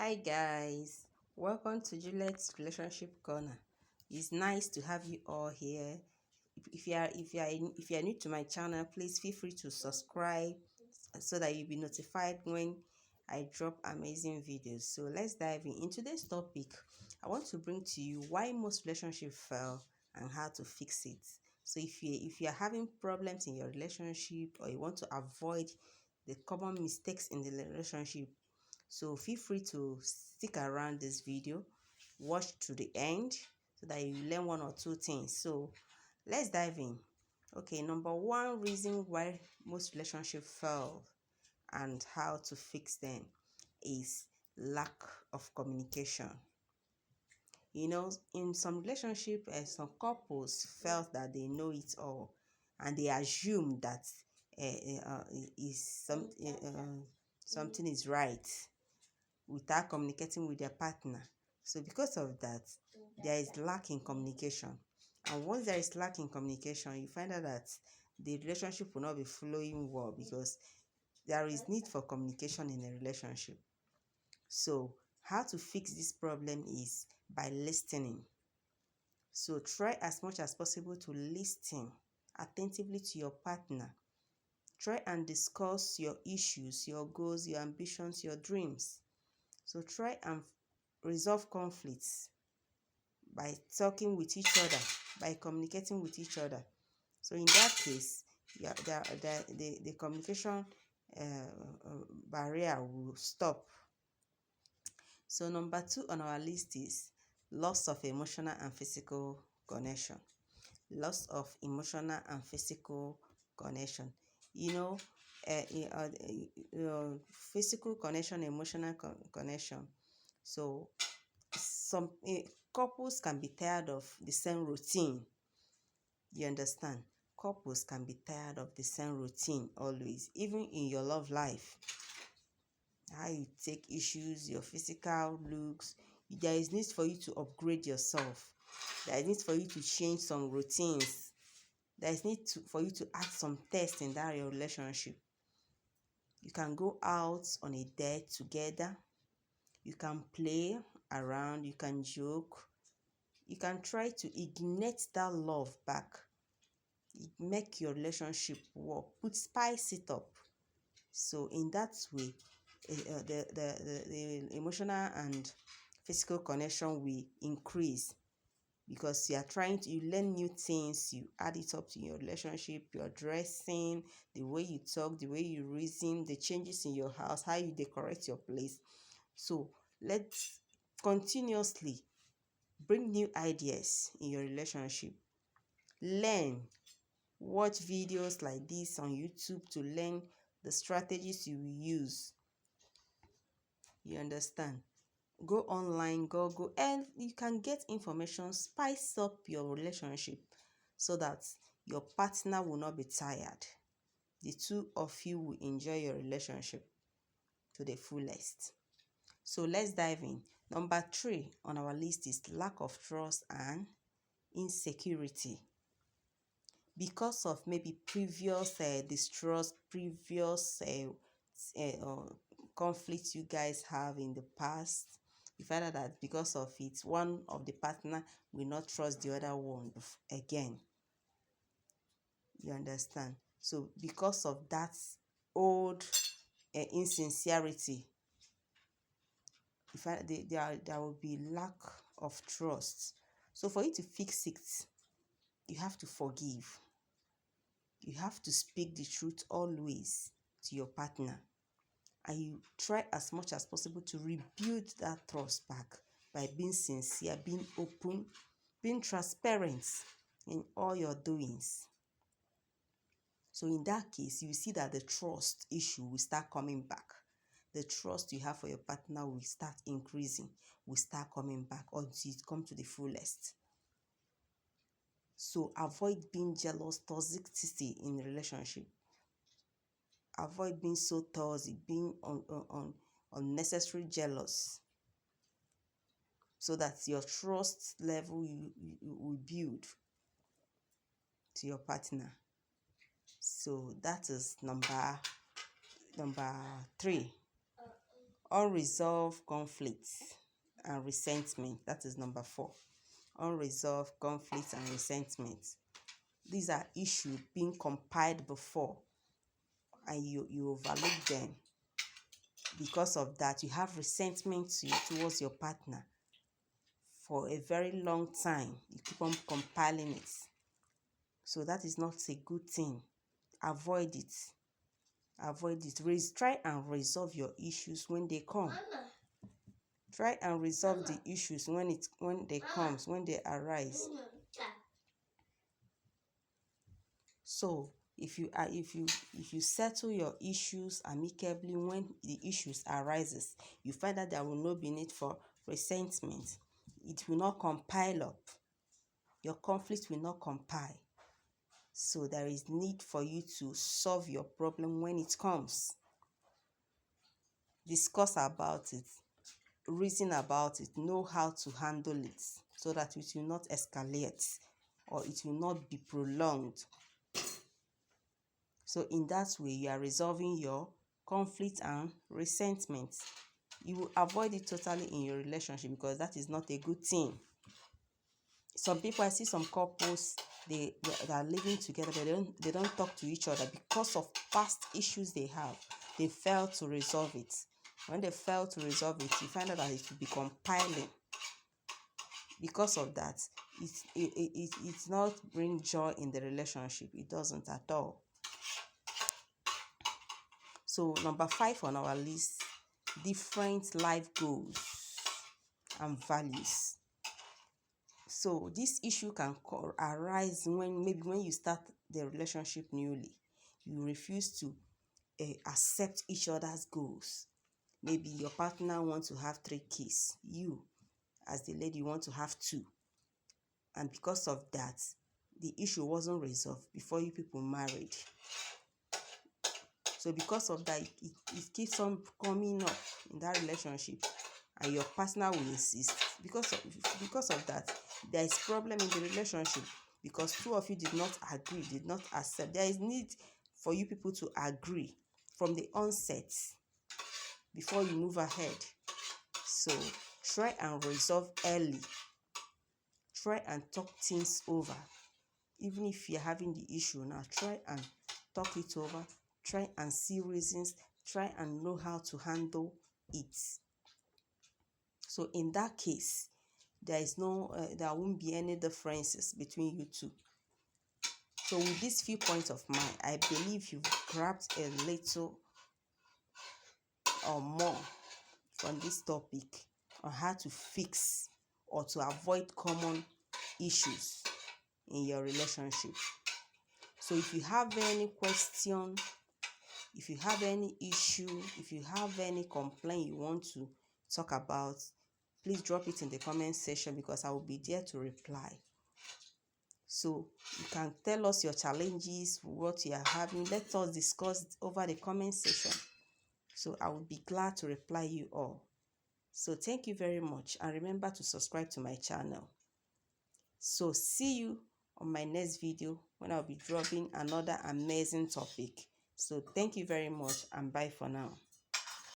Hi guys, welcome to Juliet's Relationship Corner. It's nice to have you all here. If you are new to my channel, please feel free to subscribe so that you'll be notified when I drop amazing videos. So let's dive in. In today's topic, I want to bring to you why most relationships fail and how to fix it. So if you are having problems in your relationship or you want to avoid the common mistakes in the relationship, so feel free to stick around this video, watch to the end so that you learn one or two things. So let's dive in. Okay, number one reason why most relationships fail and how to fix them is lack of communication. In some relationship, some couples felt that they know it all, and they assume that is something is right without communicating with their partner. So because of that, there is lack in communication. And once there is lack in communication, you find out that the relationship will not be flowing well because there is need for communication in a relationship. So how to fix this problem is by listening. So try as much as possible to listen attentively to your partner. Try and discuss your issues, your goals, your ambitions, your dreams. So try and resolve conflicts by talking with each other, by communicating with each other. So in that case, the communication barrier will stop. So number 2 on our list is loss of emotional and physical connection. Loss of emotional and physical connection. Physical connection, emotional connection. So some couples can be tired of the same routine. You understand? Couples can be tired of the same routine always, even in your love life. How you take issues, your physical looks. There is need for you to upgrade yourself. There is need for you to change some routines. There is need for you to add some tests in that your relationship. You can go out on a date together. You can play around. You can joke. You can try to ignite that love back. Make your relationship work. Spice it up. So in that way, the emotional and physical connection will increase because you learn new things, you add it up to your relationship, your dressing, the way you talk, the way you reason, the changes in your house, how you decorate your place. So let's continuously bring new ideas in your relationship. Learn. Watch videos like this on YouTube to learn the strategies you will use. You understand? Go online, Google, and you can get information. Spice up your relationship so that your partner will not be tired. The two of you will enjoy your relationship to the fullest. So let's dive in. Number 3 on our list is lack of trust and insecurity. Because of maybe previous distrust, previous conflicts you guys have in the past, you find out that because of it, one of the partner will not trust the other one again. You understand? So because of that old insincerity, there will be lack of trust. So for you to fix it, you have to forgive. You have to speak the truth always to your partner. And you try as much as possible to rebuild that trust back by being sincere, being open, being transparent in all your doings. So in that case, you see that the trust issue will start coming back. The trust you have for your partner will start increasing, will start coming back until it comes to the fullest. So avoid being jealous, toxicity in the relationship. Avoid being so toxic, being unnecessary jealous, so that your trust level you will build to your partner. So that is number 3. Unresolved conflicts and resentment. That is number 4. Unresolved conflicts and resentment. These are issues being compiled before and you overlook them. Because of that, you have resentment towards your partner for a very long time. You keep on compiling it. So that is not a good thing. Avoid it. Avoid it. Try and resolve your issues when they come. Try and resolve the issues when they arise. So if you settle your issues amicably when the issues arises, you find that there will not be need for resentment. It will not compile up. Your conflict will not compile. So there is need for you to solve your problem when it comes. Discuss about it, reason about it, know how to handle it so that it will not escalate or it will not be prolonged. So in that way, you are resolving your conflict and resentment. You will avoid it totally in your relationship because that is not a good thing. Some people, I see some couples, they are living together, but they don't talk to each other because of past issues they have. They fail to resolve it. When they fail to resolve it, you find out that it will be compiling. Because of that, it's not bring joy in the relationship. It doesn't at all. So number 5 on our list, different life goals and values. So this issue can arise when you start the relationship newly. You refuse to accept each other's goals. Maybe your partner wants to have 3 kids. You, as the lady, want to have 2. And because of that, the issue wasn't resolved before you people married. So because of that, it keeps on coming up in that relationship, and your partner will insist. Because of that, there is problem in the relationship because 2 of you did not agree, did not accept. There is need for you people to agree from the onset before you move ahead. So try and resolve early. Try and talk things over. Even if you're having the issue now, try and talk it over. Try and see reasons. Try and know how to handle it. So in that case, there won't be any differences between you two. So with these few points of mine, I believe you've grabbed a little or more from this topic on how to fix or to avoid common issues in your relationship. So if you have any question, if you have any issue, if you have any complaint you want to talk about, please drop it in the comment section because I will be there to reply. So you can tell us your challenges, what you are having. Let us discuss it over the comment section. So I will be glad to reply you all. So thank you very much, and remember to subscribe to my channel. So see you on my next video when I'll be dropping another amazing topic. So thank you very much, and bye for now.